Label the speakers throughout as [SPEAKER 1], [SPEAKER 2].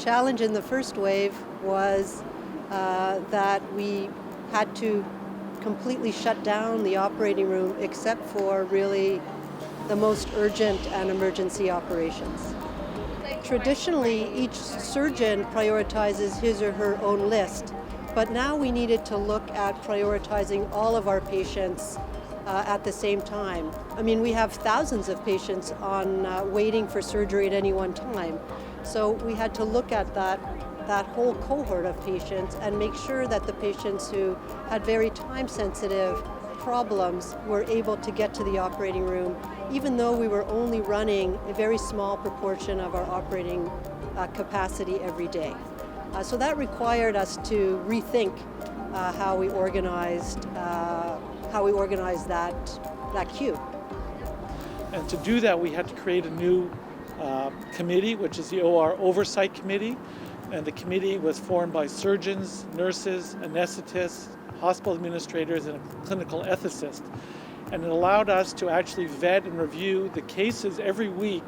[SPEAKER 1] challenge in the first wave was that we had to completely shut down the operating room except for really the most urgent and emergency operations. Traditionally, each surgeon prioritizes his or her own list, but now we needed to look at prioritizing all of our patients at the same time. I mean, we have thousands of patients on waiting for surgery at any one time, so we had to look at that whole cohort of patients and make sure that the patients who had very time-sensitive problems were able to get to the operating room, even though we were only running a very small proportion of our operating capacity every day. So that required us to rethink how we organized that queue.
[SPEAKER 2] And to do that, we had to create a new committee, which is the OR Oversight Committee. And the committee was formed by surgeons, nurses, anesthetists, hospital administrators, and a clinical ethicist. And it allowed us to actually vet and review the cases every week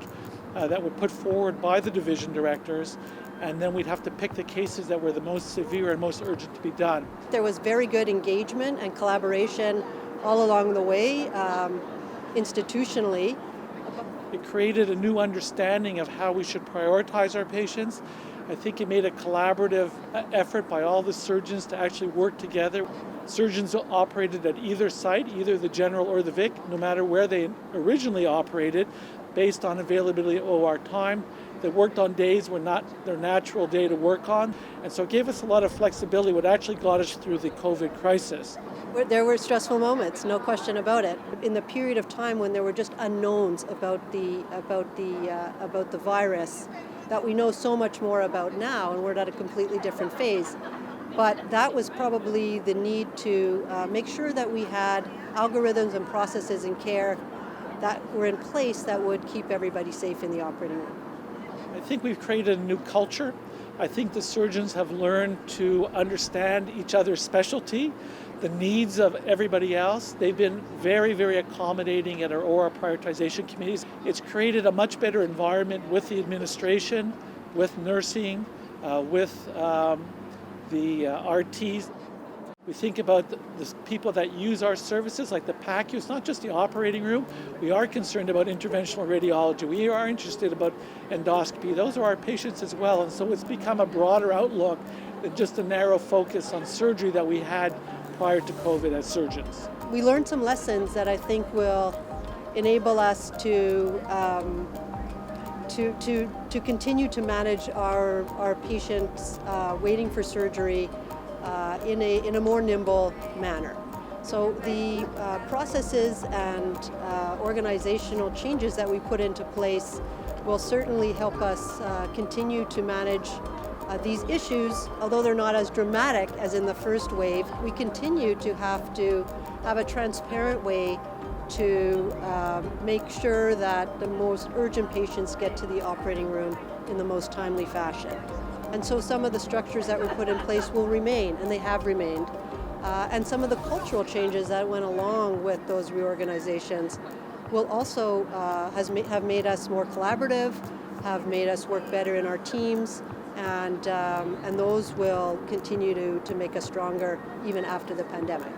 [SPEAKER 2] that were put forward by the division directors, and then we'd have to pick the cases that were the most severe and most urgent to be done.
[SPEAKER 1] There was very good engagement and collaboration all along the way, institutionally.
[SPEAKER 2] It created a new understanding of how we should prioritize our patients. I think it made a collaborative effort by all the surgeons to actually work together. Surgeons operated at either site, either the general or the VIC, no matter where they originally operated, based on availability of OR time. They worked on days were not their natural day to work on, and so it gave us a lot of flexibility, what actually got us through the COVID crisis.
[SPEAKER 1] There were stressful moments, no question about it. In the period of time when there were just unknowns about the virus that we know so much more about now, and we're at a completely different phase. But that was probably the need to make sure that we had algorithms and processes and care that were in place that would keep everybody safe in the operating room.
[SPEAKER 2] I think we've created a new culture. I think the surgeons have learned to understand each other's specialty, the needs of everybody else. They've been very, very accommodating at our OR prioritization committees. It's created a much better environment with the administration, with nursing, with the RTs. We think about the people that use our services, like the PACU. It's not just the operating room. We are concerned about interventional radiology. We are interested about endoscopy. Those are our patients as well. And so it's become a broader outlook than just a narrow focus on surgery that we had prior to COVID as surgeons.
[SPEAKER 1] We learned some lessons that I think will enable us to continue to manage our patients waiting for surgery in a more nimble manner. So the processes and organizational changes that we put into place will certainly help us continue to manage these issues. Although they're not as dramatic as in the first wave, we continue to have a transparent way to make sure that the most urgent patients get to the operating room in the most timely fashion. And so some of the structures that were put in place will remain, and they have remained. And some of the cultural changes that went along with those reorganizations will also have made us more collaborative, have made us work better in our teams, and those will continue to make us stronger even after the pandemic.